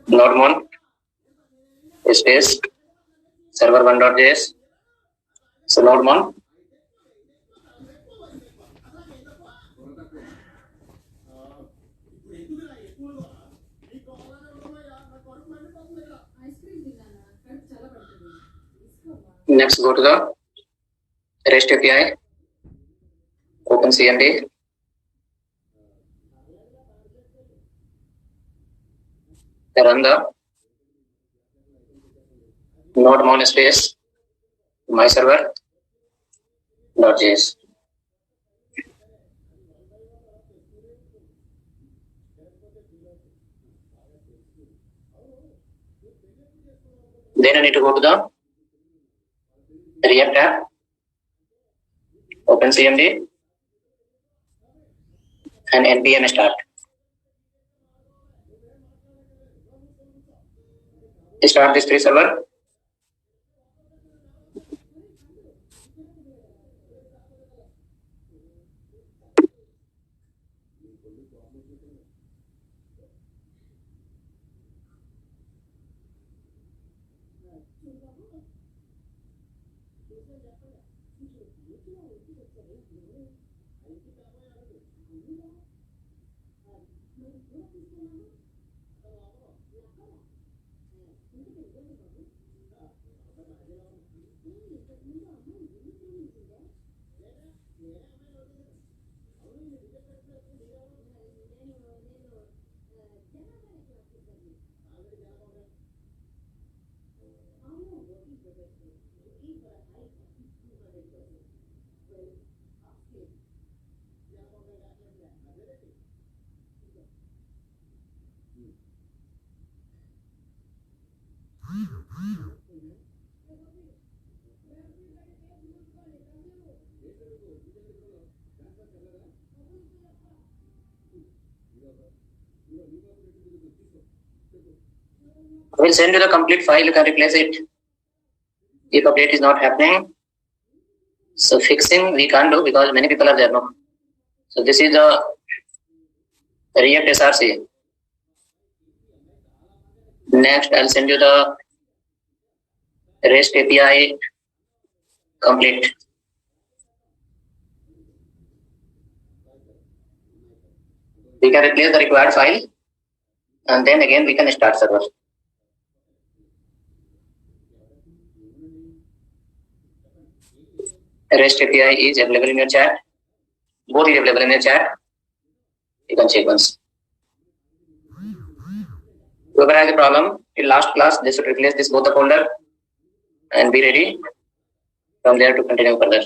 𝕷𝖊𝖆𝖵𝖃 space server1.js. So 𝕷𝖊𝖆 next go to the REST API, open CMD, run the 𝕷𝖊𝖆𝖵 space my server.js. Then I need to go to the React app, open CMD and npm start. Start this free server. I will send you the complete file, you can replace it if update is not happening. So fixing we can't do because many people are there, no? So this is the React SRC. Next I'll send you the REST API complete. We can replace the required file and then again we can start server. REST API is available in your chat. Both is available in your chat. You can check once. Whoever has a problem, in last class, they should replace this both the folder and be ready from there to continue further.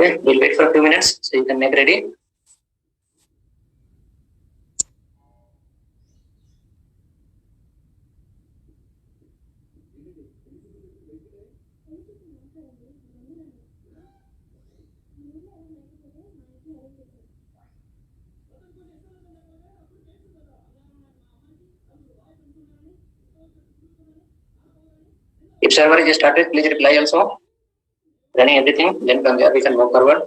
Okay, we'll wait for a few minutes so you can make ready. If server is started, please reply also. Running everything, then from there we can move forward.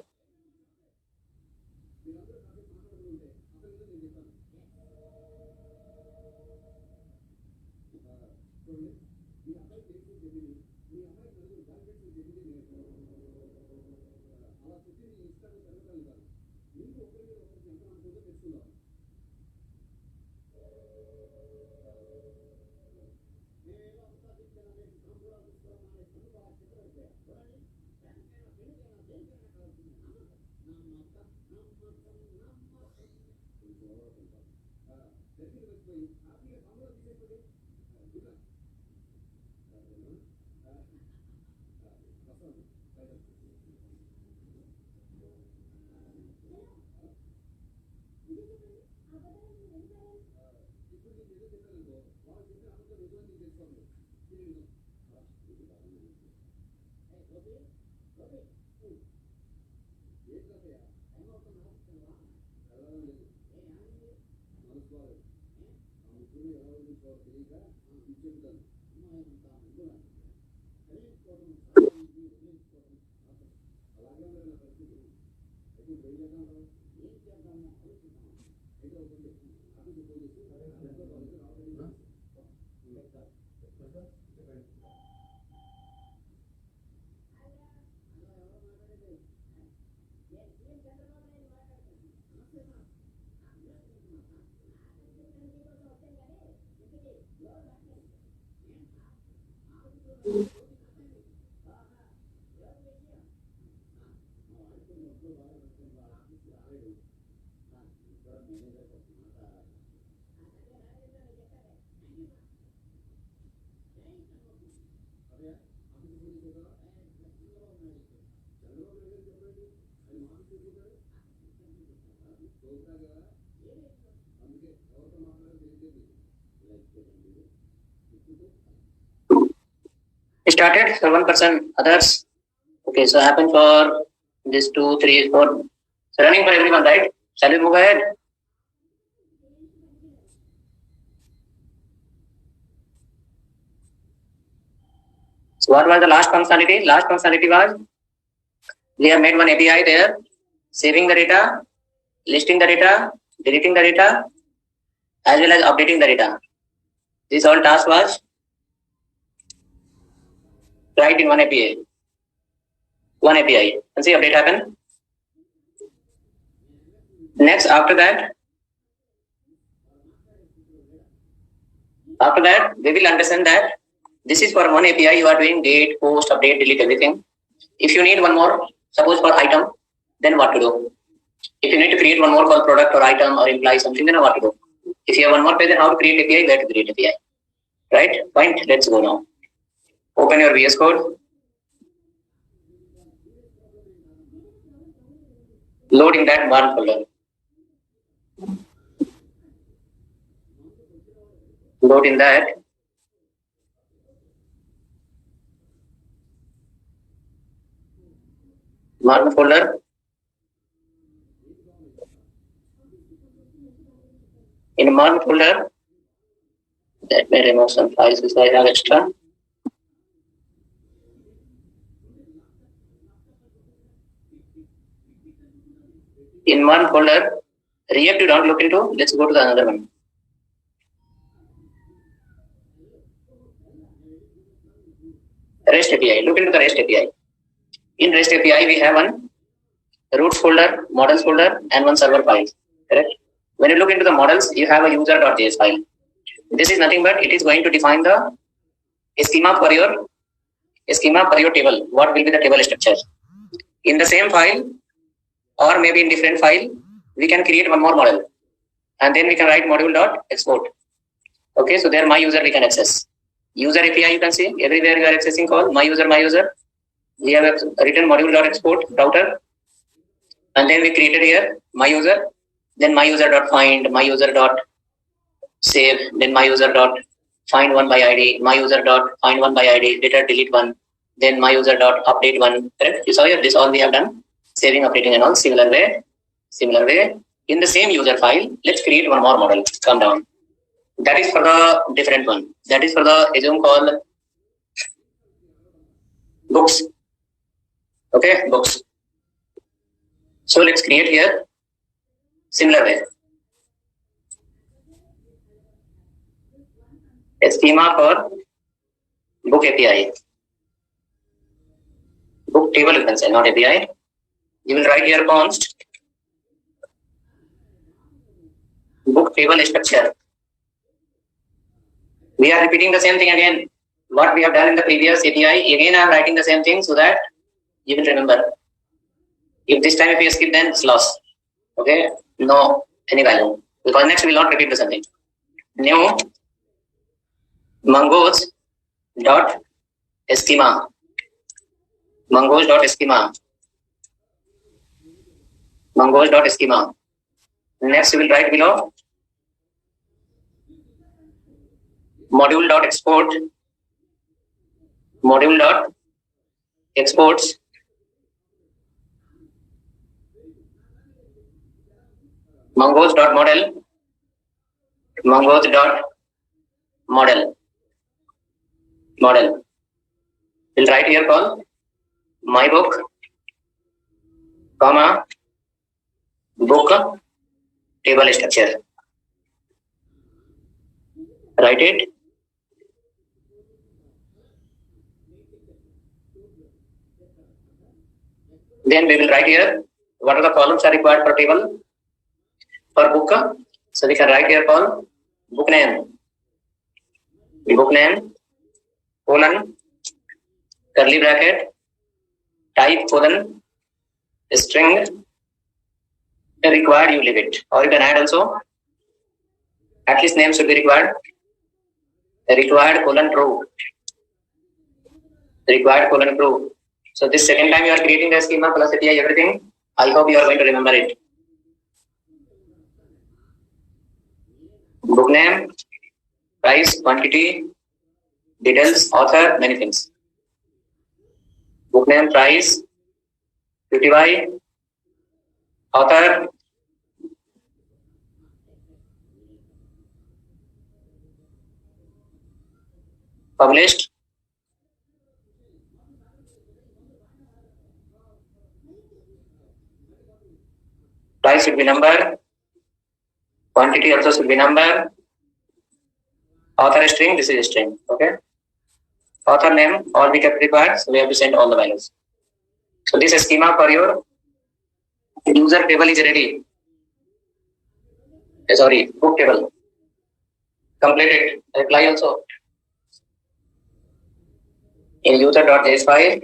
Started, so one person, others. Okay, so happen for this 2, 3, 4. So running for everyone, right? Shall we move ahead? So what was the last functionality? Last functionality was we have made one API there, saving the data, listing the data, deleting the data, as well as updating the data. This all task was right in one API. One API. And see update happen. Next, after that, we will understand that this is for one API. You are doing date, post, update, delete, everything. If you need one more, suppose for item, then what to do? If you need to create one more for product or item or imply something, then what to do? If you have one more page, then how to create API, where to create API. Right? Fine. Let's go now. Open your VS Code. Loading that one folder. Load in that. One folder. In one folder, that may remove some files which I have extra. In one folder, React you don't look into. Let's go to the another one. REST API. Look into the REST API. In REST API, we have one routes folder, models folder, and one server file. Correct? When you look into the models, you have a user.js file. This is nothing but it is going to define the schema for your table. What will be the table structure? In the same file, or maybe in different file, we can create one more model, and then we can write module.export. Okay, so there my user we can access. User API you can see everywhere you are accessing call my user. We have written module.export router, and then we created here my user, then my user.find, my user.save, then my user.find one by ID, my user.find one by ID, later delete one, then my user.update one. Correct? You saw here this all we have done, saving, updating, and all. Similar way, in the same user file, let's create one more model. Come down. That is for the different one. That is for the assume call books. Okay, books. So let's create here similar way. A schema for book API. Book table you can say, not API. You will write here const book table structure. We are repeating the same thing again. What we have done in the previous API, again I am writing the same thing so that you will remember. If this time if you skip, then it's lost. Okay, no any value, because next we will not repeat the same thing. New mongoose.schema. Mongoose.schema. Next we will write below module.exports mongoose.model model. We'll write here call my book, comma, book table structure. Write it. Then we will write here what are the columns are required for table for book. So we can write here call book name, colon, curly bracket, type colon, string, required you leave it, or you can add also, at least name should be required, colon true. So this second time you are creating the schema plus API everything, I hope you are going to remember it. Book name, price, quantity, details, author, many things. Book name, price, 50Y, author, published, price should be number, quantity also should be number, author string, this is string, okay. Author name, all we kept required, so we have to send all the values. So this schema for your user table is ready. Sorry, book table. Completed. Reply also. In user.js file,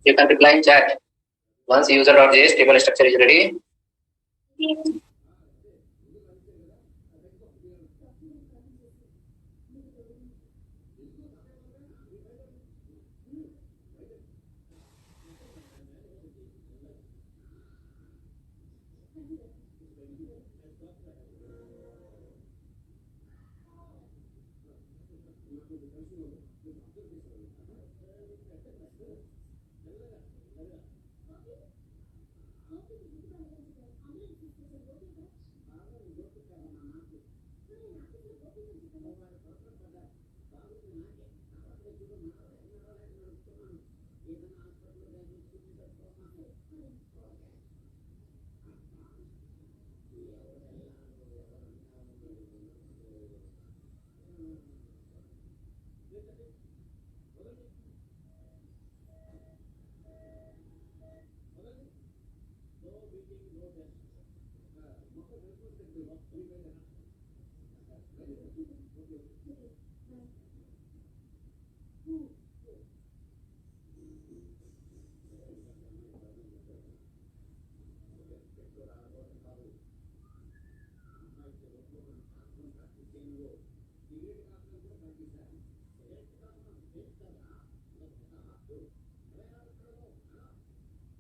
you can reply in chat. Once user.js table structure is ready,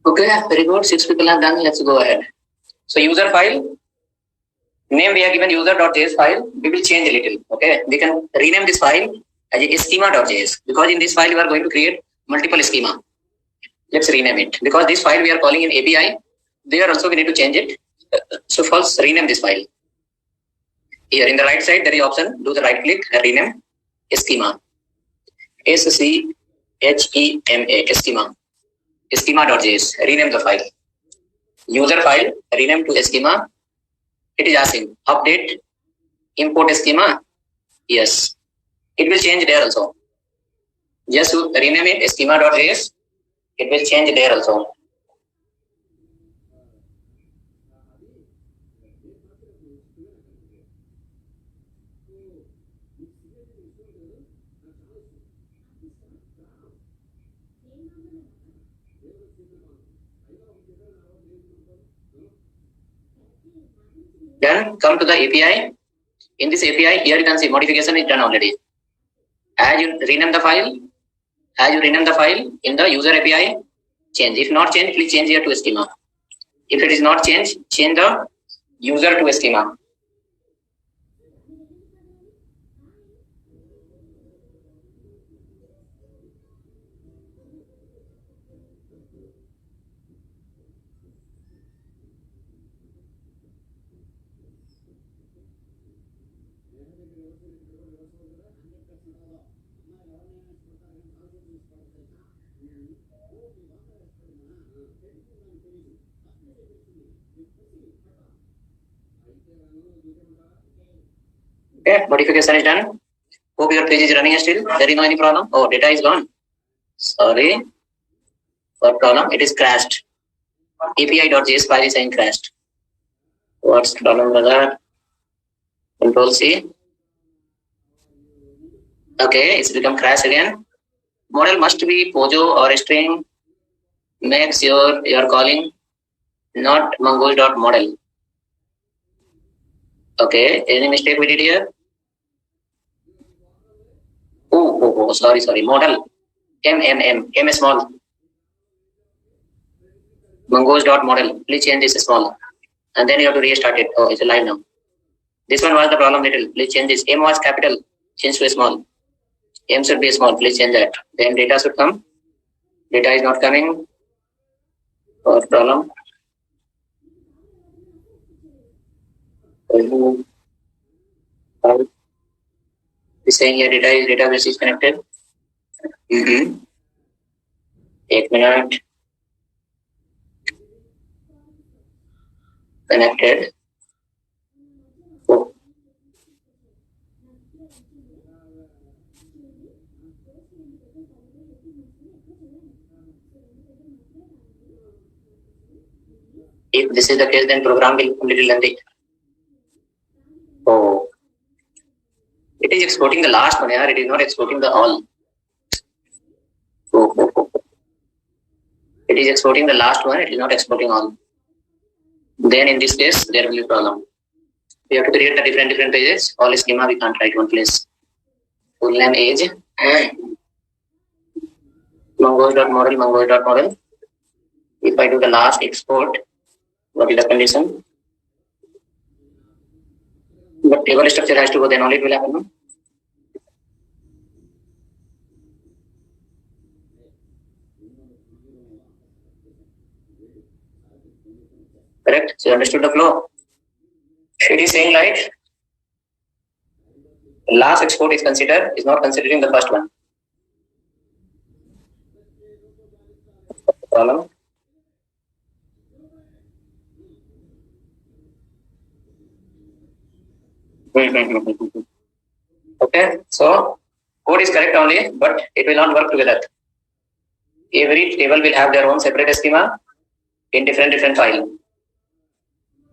okay, very good. 6 people have done. Let's go ahead. So user file, name we have given user.js file. We will change a little. Okay, we can rename this file as a schema.js because in this file we are going to create multiple schema. Let's rename it because this file we are calling in API. There also we need to change it. So first rename this file. Here in the right side there is option. Do the right click and rename schema. schema. Schema.js. Rename the file. User file rename to schema. It is asking update import schema. Yes, it will change there also. Just rename it schema.js. It will change there also. Then come to the API. In this API, here you can see modification is done already. As you rename the file, As you rename the file in the user API, change. If not change, please change here to schema. If it is not changed, change the user to schema. Okay, modification is done. Hope your page is running still. There is no any problem. Oh, data is gone. Sorry for problem. It is crashed. API.js file is saying crashed. What's the problem with that? Control C. Okay, it's become crash again. Model must be Pojo or a string. Make sure you are calling not mongoose.model. Okay, any mistake we did here? Oh, sorry. Model. M small. Mongoose.model. Please change this small. And then you have to restart it. Oh, it's live now. This one was the problem little. Please change this. M was capital. Change to a small. M should be small. Please change that. Then data should come. Data is not coming. Or problem. Is saying here database is connected. 1 minute. Connected. Oh. If this is the case, then program will be a little lengthy. Oh. It is exporting the last one here. It is not exporting the all. Oh. It is exporting the last one. It is not exporting all. Then in this case, there will be a problem. We have to create the different pages. All schema we can't write one place. Full name age. Mongoose.model. If I do the last export, what is the condition? The table structure has to go, then only it will happen. Correct? So you understood the flow. It is saying like last export is considered, is not considering the first one. Problem. Okay, so code is correct only, but it will not work together. Every table will have their own separate schema in different file.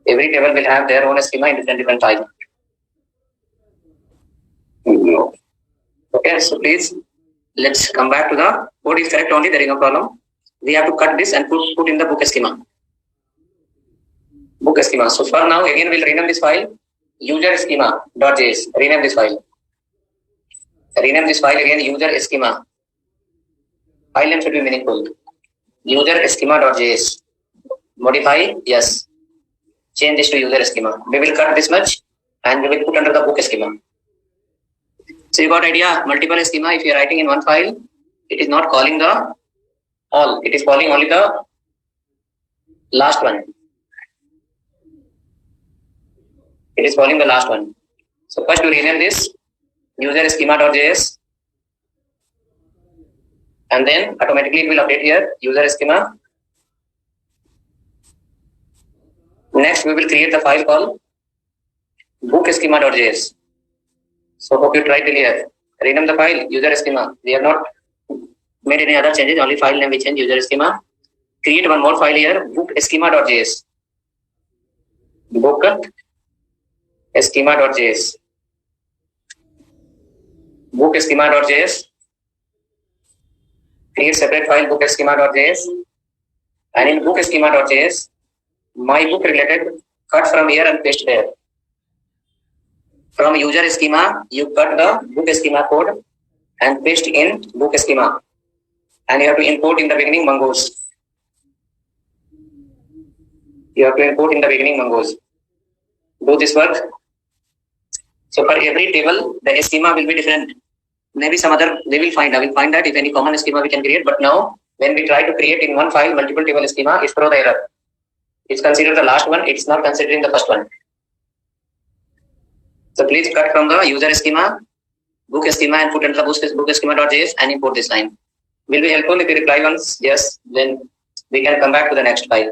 Every table will have their own schema in different file. Okay, so please let's come back to the code is correct only. There is no problem. We have to cut this and put in the book schema. Book schema. So for now, again we'll rename this file user schema.js. Rename this file. Rename this file again user schema. File name should be meaningful. User schema.js. Modify, yes. Change this to user schema. We will cut this much and we will put under the book schema. So you got idea, multiple schema. If you are writing in one file, it is not calling the all. It is calling only the last one. It is calling the last one. So first we rename this user schema.js, and then automatically it will update here user schema. Next we will create the file called book schema.js. So hope you try till here. Rename the file user schema. We have not made any other changes, only file name we change user schema. Create one more file here, book schema.js. Book schema.js. Book schema.js. Create separate file book schema.js, and in book schema.js, my book related cut from here and paste there. From user schema, you cut the book schema code and paste in book schema. and you have to import in the beginning mongos. You have to import in the beginning mongos. Do this work. So for every table, the schema will be different. Maybe some other they will find. I will find that if any common schema we can create. But now, when we try to create in one file multiple table schema, it's throw the error. It's considered the last one. It's not considering the first one. So please cut from the user schema, book schema, and put into the book schema.js and import this line. Will be helpful if you reply once yes. Then we can come back to the next file.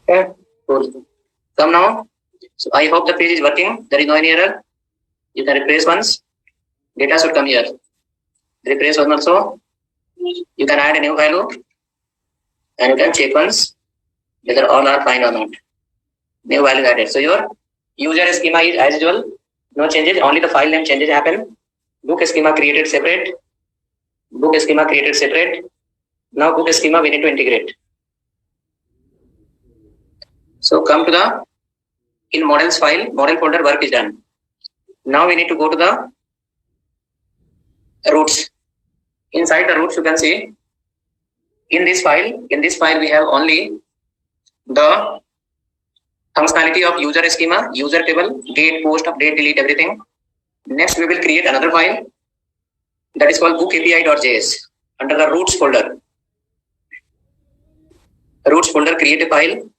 Okay, cool. Come now. So I hope the page is working. There is no any error. You can refresh once. Data should come here. Refresh one also. You can add a new value and you can check once whether all are fine or not. New value added. So your user schema is as usual. No changes. Only the file name changes happen. Book schema created separate. Book schema created separate. Now book schema we need to integrate. So come to the in models file, model folder work is done. Now we need to go to the roots. Inside the roots you can see in this file we have only the functionality of user schema, user table, date, post, update, delete, everything. Next we will create another file that is called book_api.js under the roots folder. Roots folder, create a file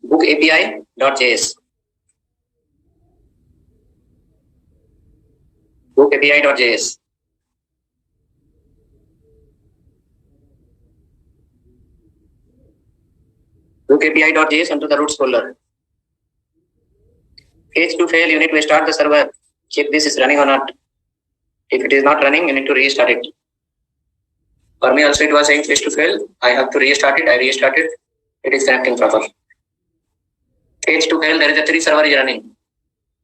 book_api.js. Book_api.js. Book_api.js into the roots folder. Page to fail, you need to start the server. Check this is running or not. If it is not running, you need to restart it. For me also it was saying page to fail. I have to restart it. I restarted. It is connecting proper. Page to fail, there is a 3 server is running.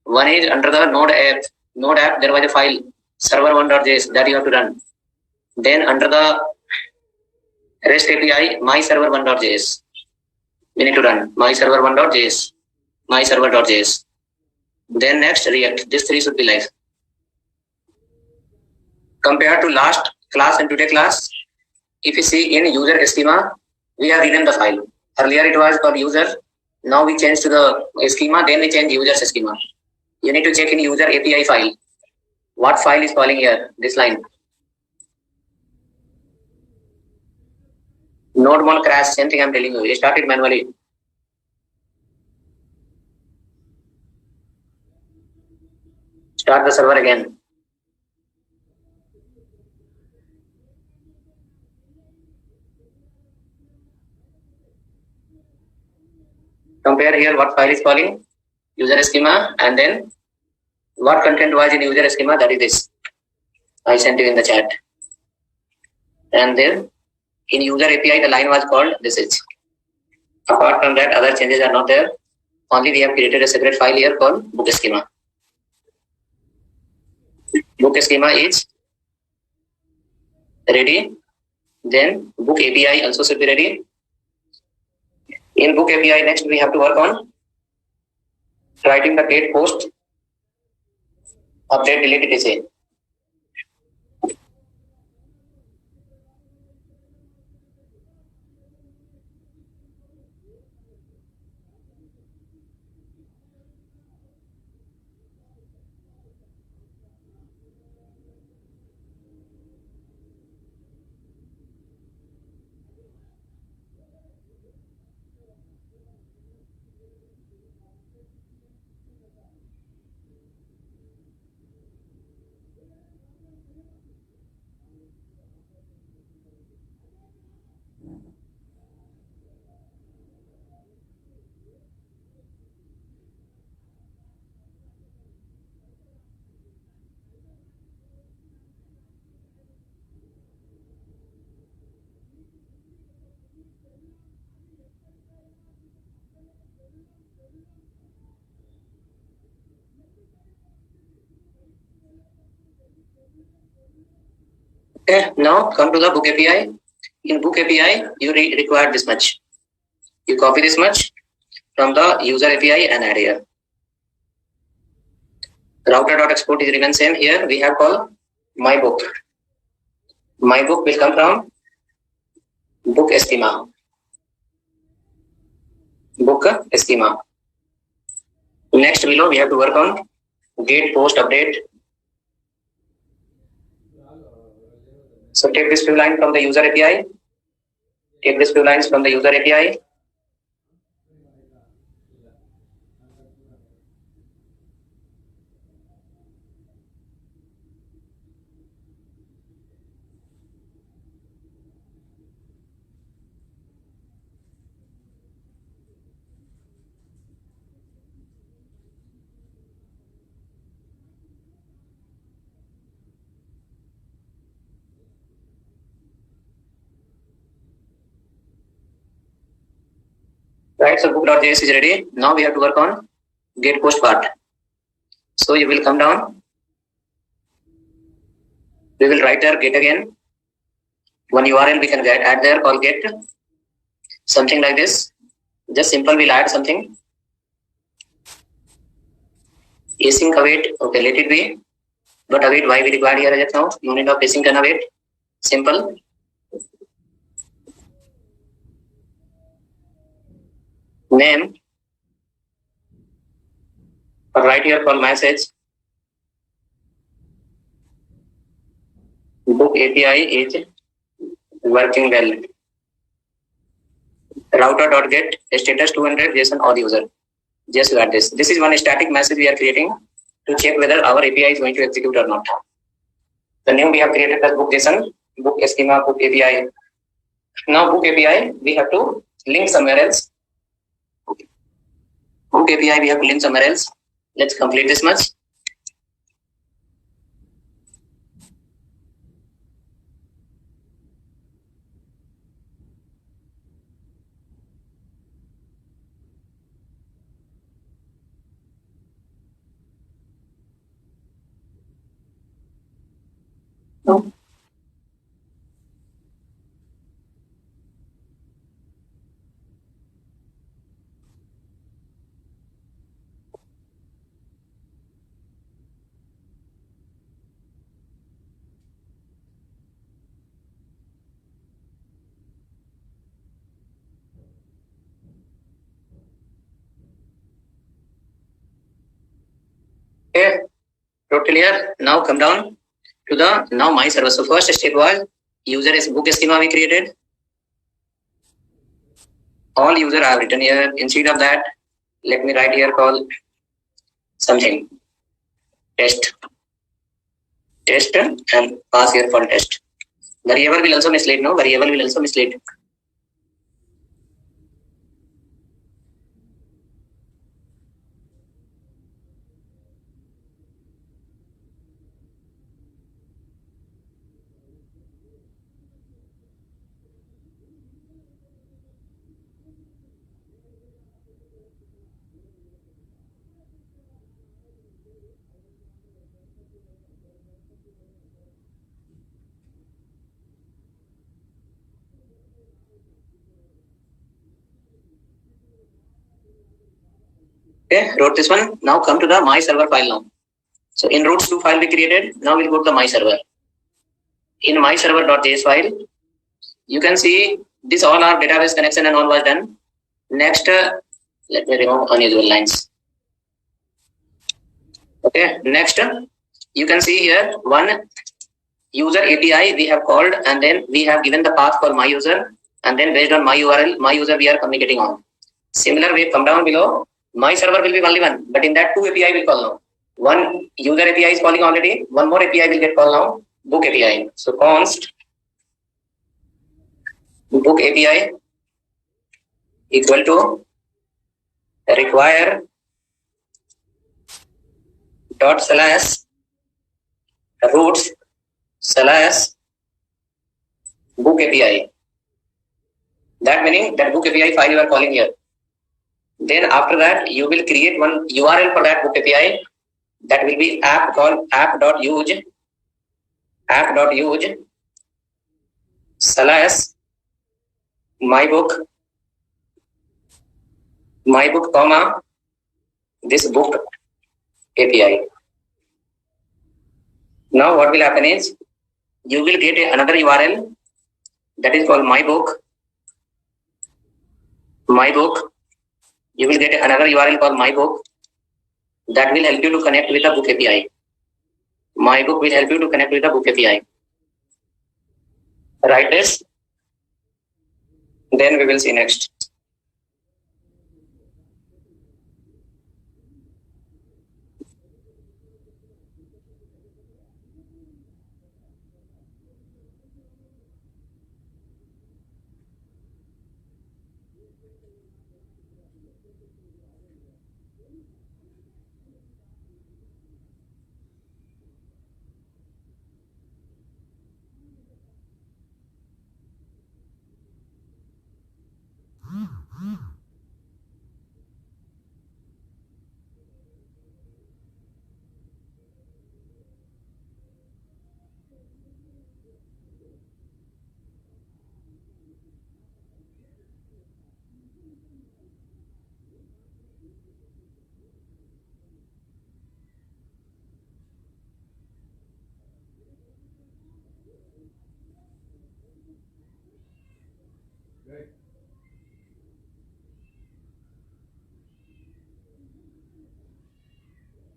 One is under the node app. Node app, there was a file server1.js that you have to run. Then under the REST API, my server1.js. We need to run my server1.js, my server.js. Then next React. These 3 should be live. Compared to last class and today class, if you see in user schema, we have renamed the file. Earlier it was for user. Now we change to the schema, then we change user schema. You need to check in user API file. What file is calling here? This line. Node won't crash. Same thing I'm telling you. Restart it manually. Start the server again. Compare here what file is calling user schema and then what content was in user schema, that is this. I sent you in the chat. And then in user API the line was called this is. Apart from that, other changes are not there. Only we have created a separate file here called book schema. Book schema is ready. Then book API also should be ready. In book API, next we have to work on writing the date, post, update, delete, etc. Okay, now come to the book API. In book API, you require this much. You copy this much from the user API and add here. Router.export is written same here. We have called my book. My book will come from book schema. Book schema. Next below we have to work on get post update. So take this few lines from the user API. Take this few lines from the user API. Right, so book.js is ready. Now we have to work on get post part. So you will come down. We will write there get again. One URL we can add there called get. Something like this. Just simple we'll add something. Async await. Okay, let it be. But await why we require here just now. No need of async and await. Simple. Name. Or write here for message. Book API is working well. Router.get status 200 JSON all user. Just add this. This is one static message we are creating to check whether our API is going to execute or not. The name we have created as book JSON, book schema, book API. Now book API we have to link somewhere else. Book API we have to link somewhere else. Let's complete this much. No. Okay, totally clear. Now come down to the now my server. So first step was user is book schema we created. All user I have written here. Instead of that, let me write here call something test and pass here for test. Variable will also mislead. No, variable will also mislead. Okay, wrote this one. Now come to the my server file now. So in routes2 file we created. Now we'll go to the my server. In my server.js file, you can see this all our database connection and all was done. Next, let me remove unusual lines. Okay, next you can see here one user API we have called, and then we have given the path for my user, and then based on my URL, my user we are communicating on. Similar way, come down below. My server will be only one, but in that two API will call now. One user API is calling already. One more API will get called now. Book API. So const book API equal to require dot slash routes slash book API. That meaning that book API file you are calling here. Then after that, you will create one URL for that book API. That will be app called app.use slash my book comma this book API. Now what will happen is you will get another URL that is called my book. You will get another URL called my book that will help you to connect with the book API. My book will help you to connect with the book API. Write this, then we will see next.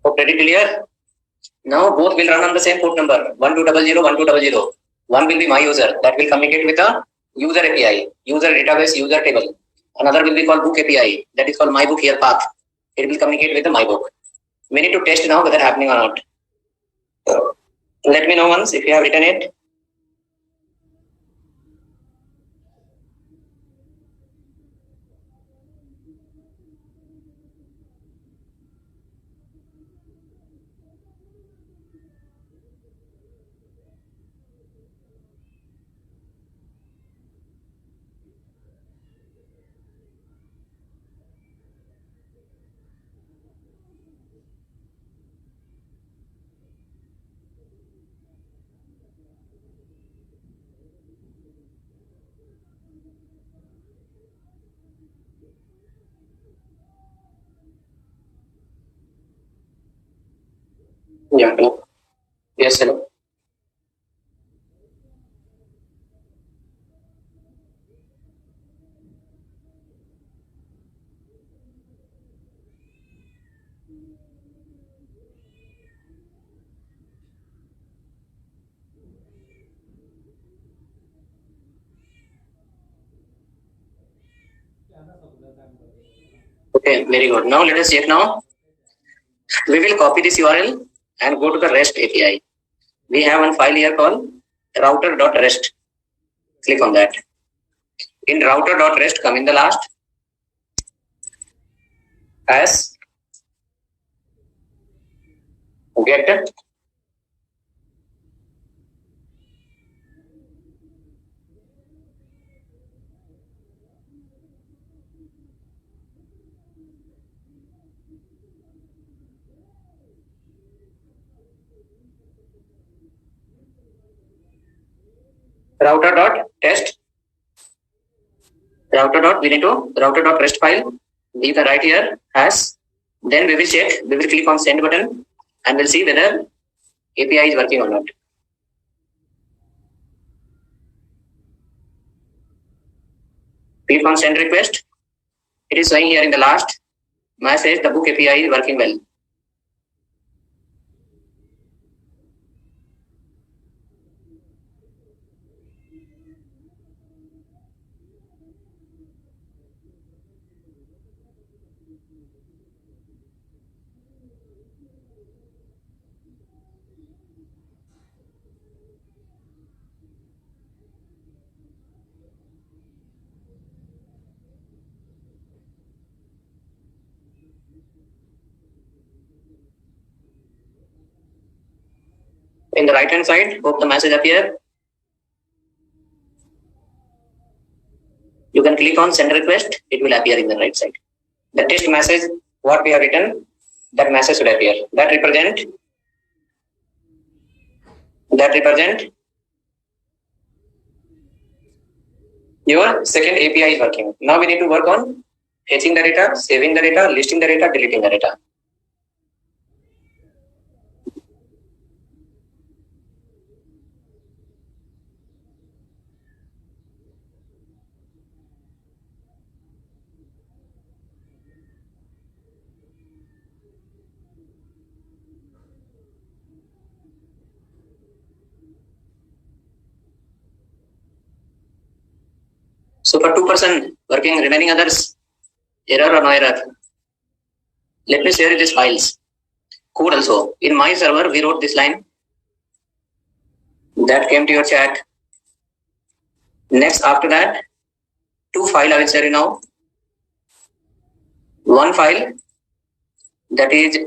So pretty clear? Now both will run on the same port number 1200 One will be my user that will communicate with the user API, user database, user table. Another will be called book API that is called my book here path. It will communicate with the my book. We need to test now whether happening or not. Let me know once if you have written it. Yeah. Hello. Yes. Hello. Okay. Very good. Now let us check now. We will copy this URL and go to the REST API. We have one file here called router.rest. Click on that. In router.rest, come in the last as get router.test. Router.rest file. You can write here as. Then we will check. We will click on send button and we'll see whether API is working or not. Click on send request. It is showing here in the last message the book API is working well. In the right hand side, hope the message appear. You can click on send request, it will appear in the right side. The test message, what we have written, that message should appear. That represent your second API is working. Now we need to work on fetching the data, saving the data, listing the data, deleting the data. So for 2% working, remaining others, error or no error. Let me share these files. Code also. In my server, we wrote this line. That came to your chat. Next, after that, 2 files I will share you now. One file that is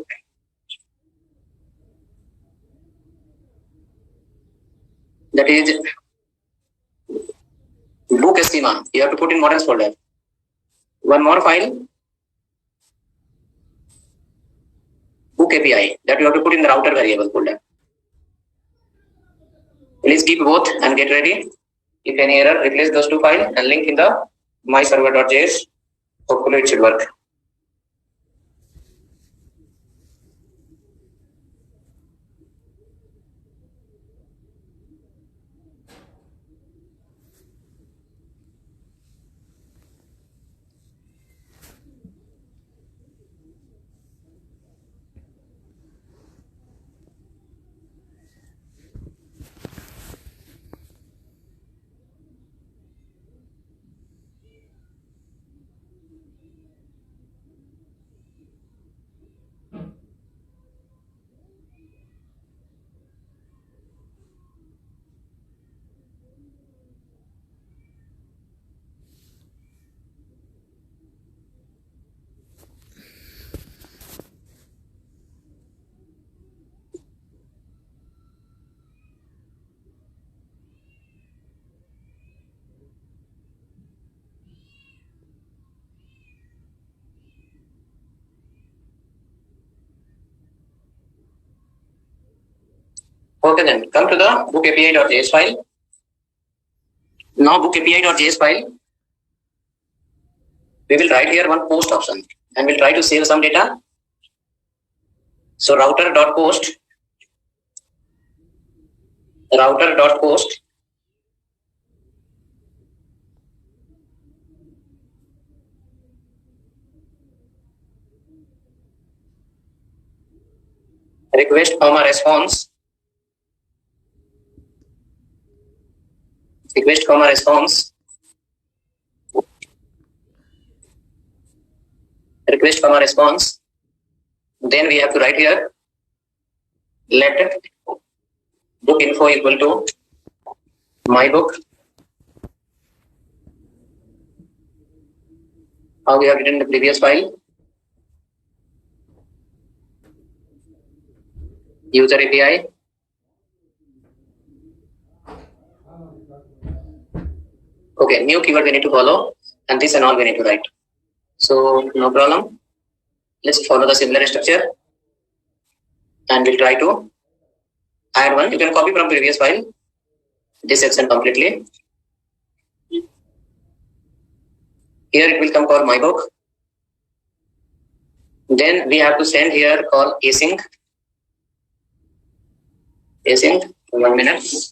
book schema. You have to put in models folder. One more file, book API, that you have to put in the router variable folder. Please keep both and get ready. If any error, replace those 2 files and link in the myserver.js. Hopefully it should work. Okay, then come to the book API.js file. Now book API.js file, we will write here one post option and we'll try to save some data. So router.post request comma response request comma response request comma response. Then we have to write here let book info equal to my book. How we have written in the previous file. User API. Okay, new keyword we need to follow, and this and all we need to write. So no problem. Let's follow the similar structure, and we'll try to add one. You can copy from previous file this section completely. Here it will come called my book. Then we have to send here call async. 1 minute.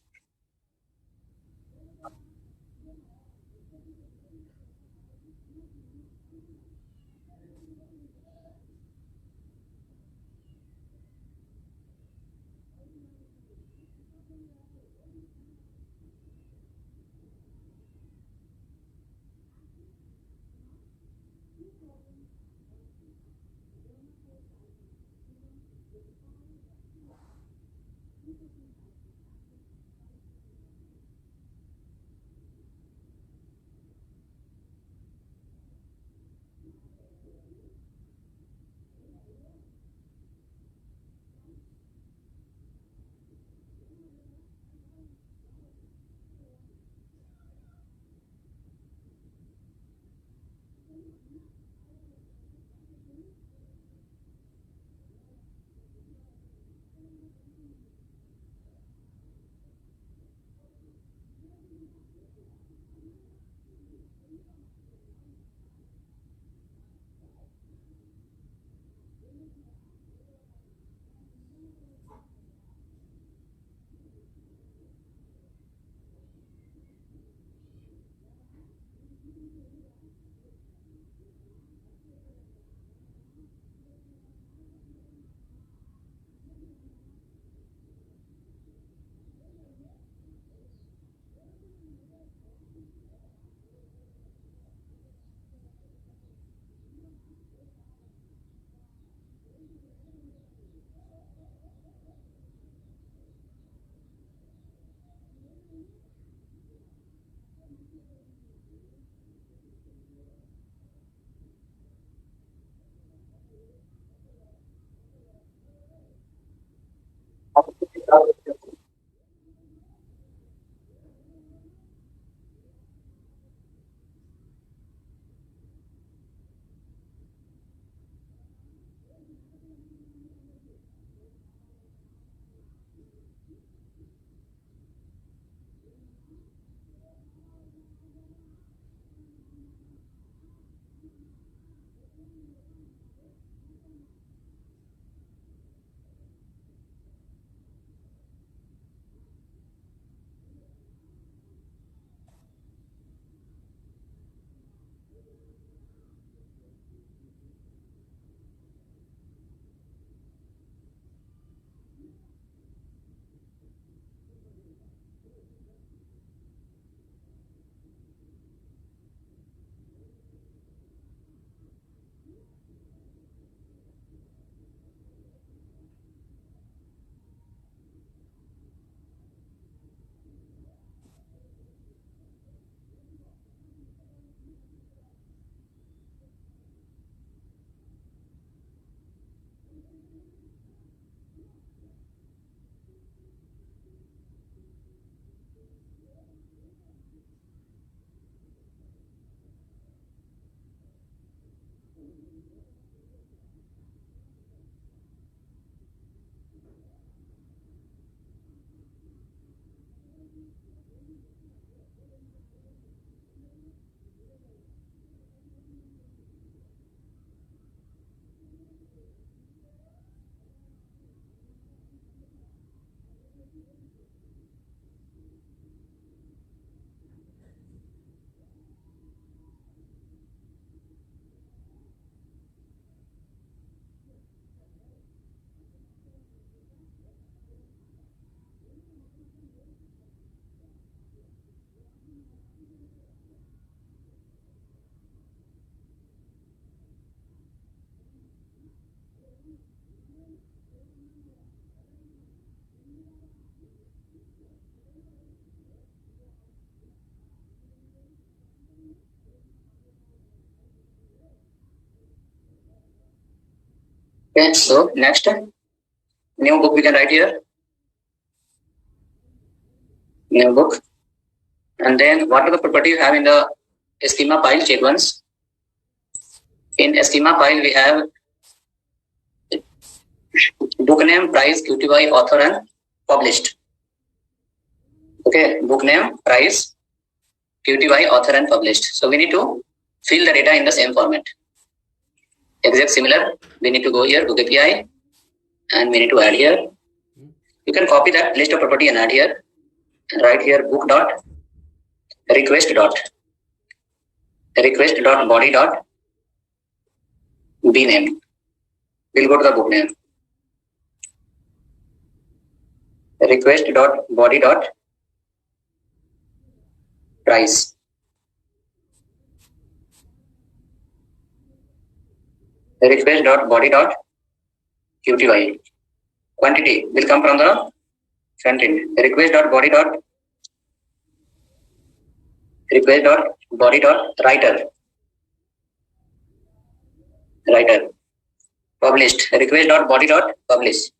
Okay, so next, new book we can write here. New book. And then what are the property you have in the schema file? Check once. In schema file, we have book name, price, QTY, author, and published. Okay, book name, price, QTY, author, and published. So we need to fill the data in the same format. Exact similar. We need to go here, book API, and we need to add here. You can copy that list of property and add here. And write here book dot request dot body dot b name. We'll go to the book name. Request dot body dot price. Request dot body dot QTY. Quantity will come from the front end. Request dot body dot writer. Published. Request dot body dot publish.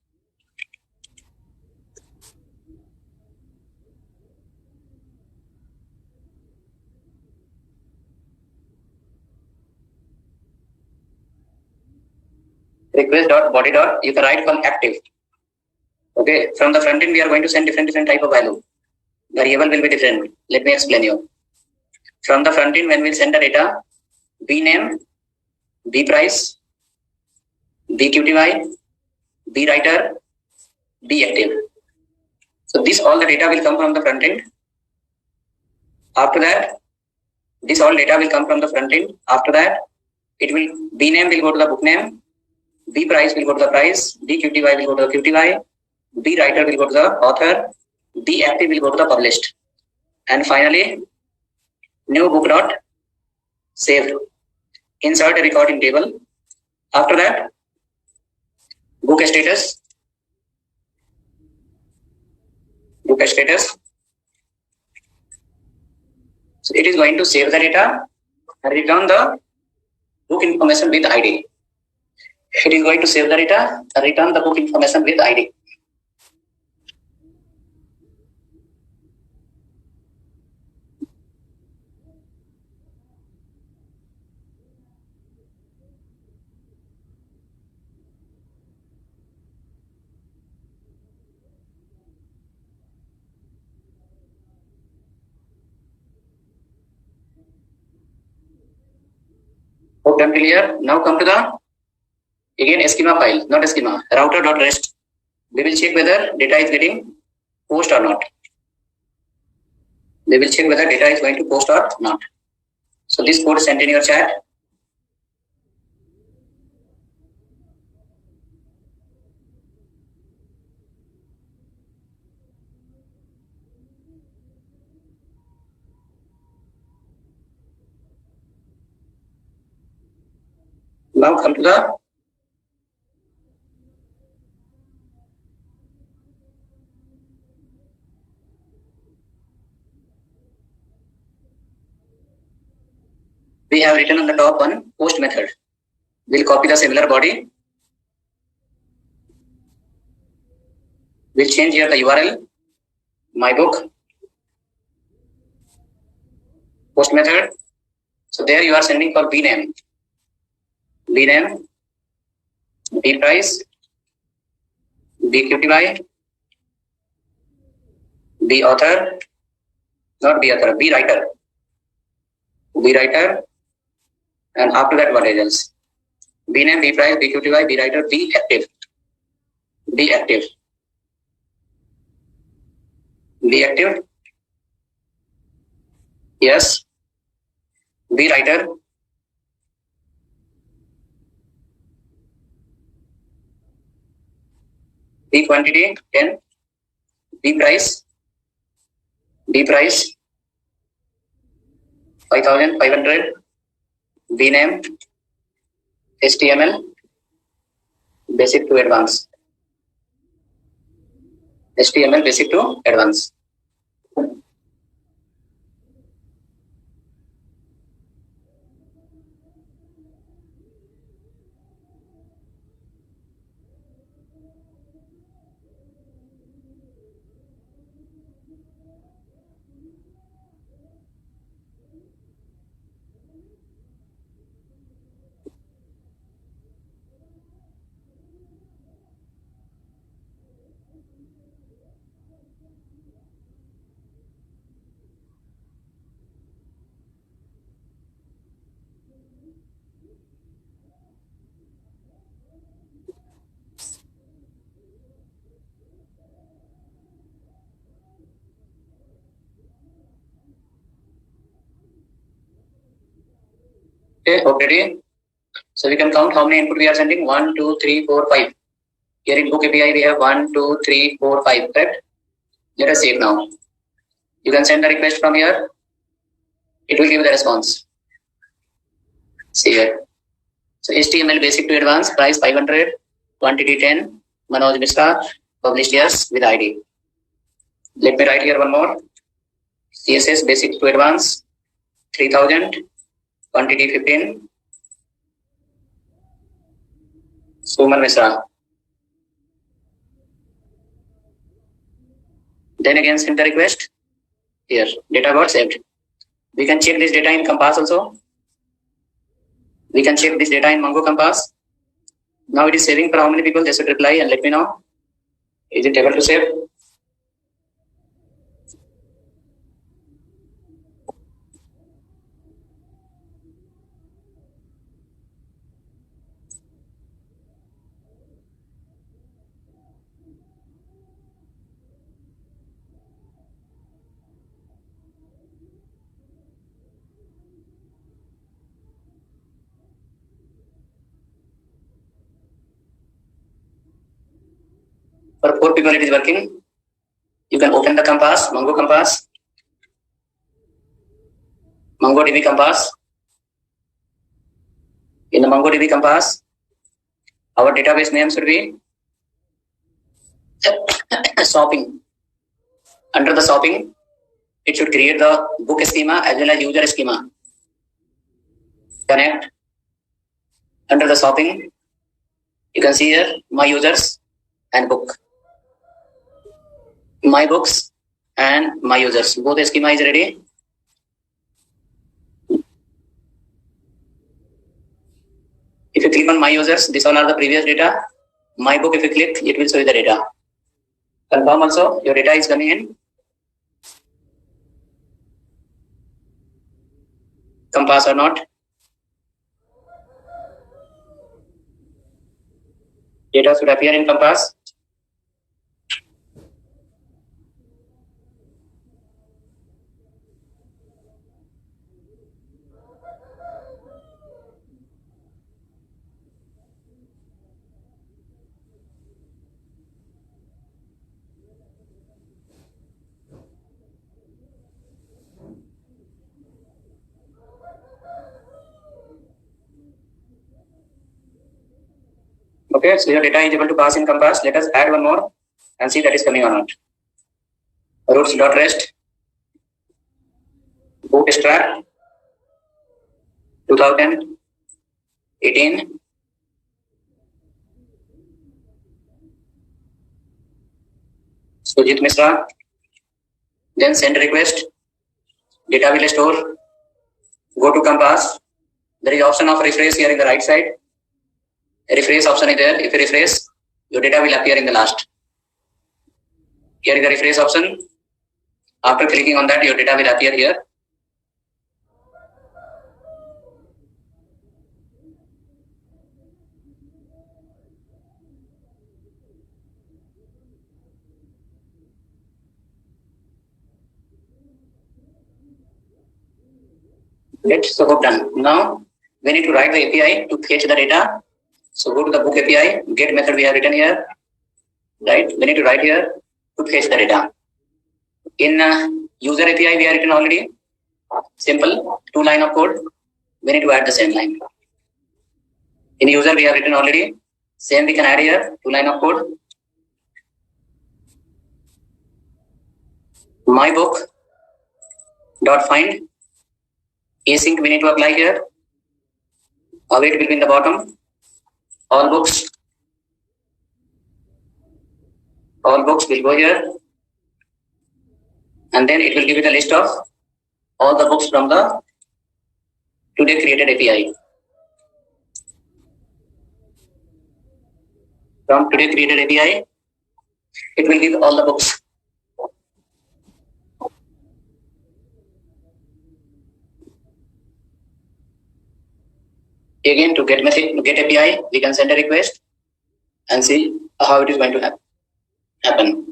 Request dot body dot, you can write one active. Okay, from the front end we are going to send different type of value. Variable will be different. Let me explain you. From the front end, when we send the data, b name, b price, b QTY, b writer, b active. So this all the data will come from the front end. After that, this all data will come from the front end. After that, it will b name will go to the book name, b price will go to the price, b QTY will go to the QTY, b writer will go to the author, b active will go to the published, and finally new book dot saved. Insert a record in table. After that, book status. So it is going to save the data and return the book information with ID. It is going to save the data and return the book information with ID. Hope done clear. Now come to the again schema file, not schema, router.rest. We will check whether data is getting post or not. We will check whether data is going to post or not. So this code is sent in your chat. Now come to the we have written on the top one post method. We'll copy the similar body. We'll change here the URL, my book, post method. So there you are sending for 𝕵name, 𝕵price, 𝕵QTY, 𝕵author, not 𝕵author, 𝕵writer, and after that what else? 𝕵name, 𝕵price, 𝕵QTY, 𝕵writer, 𝕵active, yes, 𝕵writer, 𝕵quantity 10, 𝕵price 5,500, 𝕵name HTML basic to advanced, HTML basic to advanced. Okay, ready? So we can count how many input we are sending. 1, 2, 3, 4, 5. Here in book API we have 1, 2, 3, 4, 5. Correct? Let us save now. You can send the request from here. It will give the response. See here. So HTML basic to advanced, price 500, quantity 10, Manoj Mishra, published years with ID. Let me write here one more. CSS basic to advanced, 3000, quantity 15, Suman Mishra. Then again send the request. Here, data got saved. We can check this data in Compass also. We can check this data in Mongo Compass. Now it is saving for how many people? They should reply and let me know. Is it able to save? For 4 people it is working. You can open the Compass, Mongo Compass, MongoDB Compass. In the MongoDB Compass, our database name should be shopping. Under the shopping, it should create the book schema as well as user schema. Connect. Under the shopping, you can see here my users and book. My books and my users. Both schema is ready. If you click on my users, these all are the previous data. My book, if you click, it will show you the data. Confirm also, your data is coming in. Compass or not. Data should appear in compass. Okay, so your data is able to pass in compass. Let us add one more and see that is coming or not. Roots.rest bootstrap 2018 Sujit Misra. Then send request. Data will store. Go to compass. There is option of refresh here in the right side. A refresh option is there. If you refresh, your data will appear in the last. Here is the refresh option. After clicking on that, your data will appear here. So hope done. Now we need to write the API to fetch the data. So go to the book API, get method we have written here. Right? We need to write here to fetch the data. In user API we have written already. Simple 2 line of code. We need to add the same line. In user we have written already. Same we can add here 2 line of code. My book dot find async we need to apply here. Await will be in the bottom. All books will go here, and then it will give you the list of all the books from the today created API. From today created API, it will give all the books. Again, to get API, we can send a request and see how it is going to happen.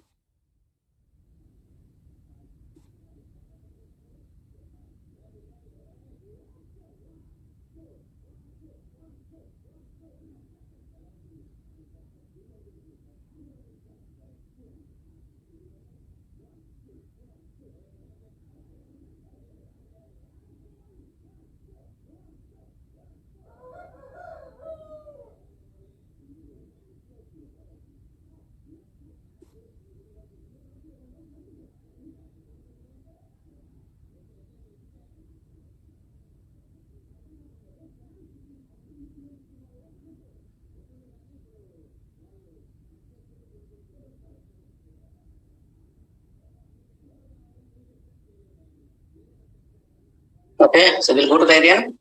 Okay, so we'll go to the again.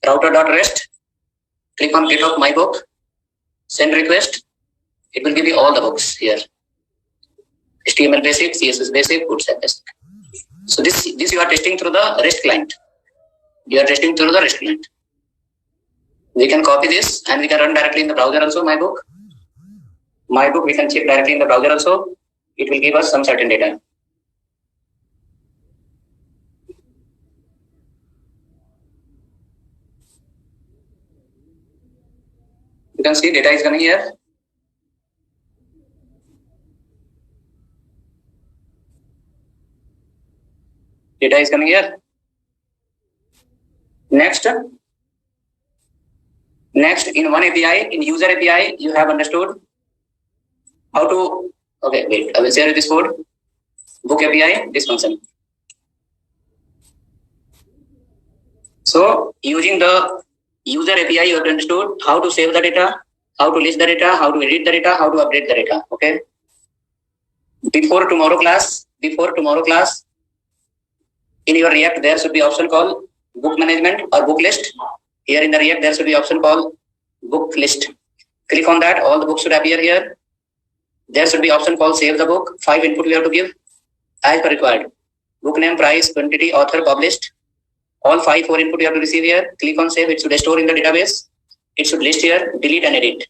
Router.rest. Click on get of my book. Send request. It will give you all the books here. HTML basic, CSS basic, bootstrap basic. So this you are testing through the REST client. You are testing through the REST client. We can copy this and we can run directly in the browser also. My book we can check directly in the browser also. It will give us some certain data. You can see data is coming here. Data is coming here. Next, in one API, in user API, you have understood how to. Okay, wait. I will share this code. Book API, this function. So using the user API, you have understood how to save the data, how to list the data, how to edit the data, how to update the data. Okay. Before tomorrow class, in your React, there should be option called book management or book list. Here in the React, there should be option called book list. Click on that. All the books should appear here. There should be option called save the book. 5 input we have to give as per required. Book name, price, quantity, author, published. All 4 input you have to receive here. Click on save. It should store in the database. It should list here, delete and edit.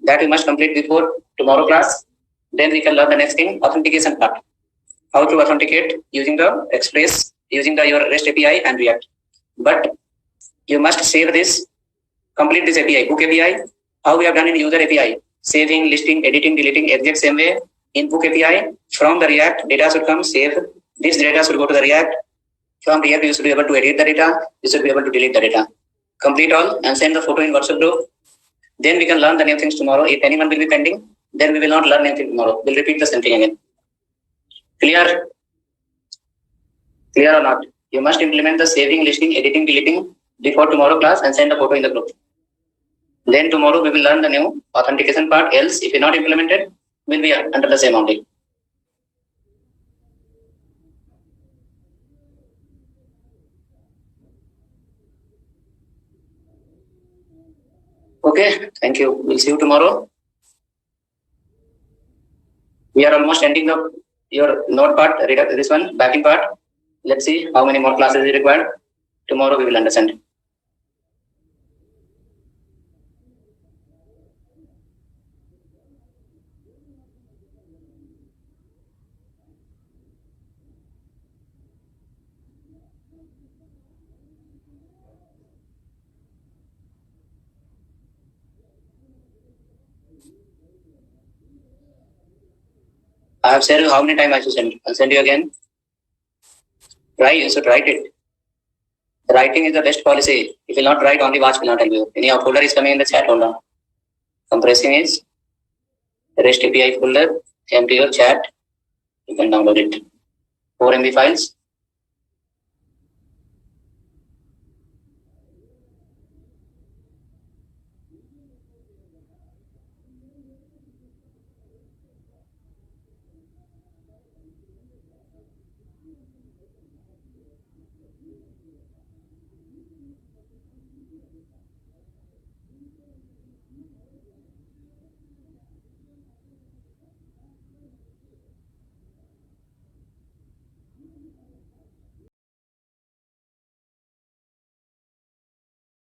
That we must complete before tomorrow class. Then we can learn the next thing, authentication part. How to authenticate using the Express, using the your REST API and React. But you must save this, complete this API, book API. How we have done in user API, saving, listing, editing, deleting, exact same way in book API. From the React, data should come, save. This data should go to the React. From React, you should be able to edit the data. You should be able to delete the data. Complete all and send the photo in WhatsApp group. Then we can learn the new things tomorrow. If anyone will be pending, then we will not learn anything tomorrow. We'll repeat the same thing again. Clear? Clear or not? You must implement the saving, listing, editing, deleting before tomorrow class and send a photo in the group. Then tomorrow we will learn the new authentication part. Else, if you not implemented, we'll be under the same only. Okay, thank you. We'll see you tomorrow. We are almost ending up your node part, this one, backing part. Let's see how many more classes is required. Tomorrow we will understand. I have said how many times I should send. I'll send you again. Try, you should write it. Writing is the best policy. If you will not write, only watch will not help you. Any folder is coming in the chat, hold on. Compressing is REST API folder, empty your chat. You can download it. 4 MB files.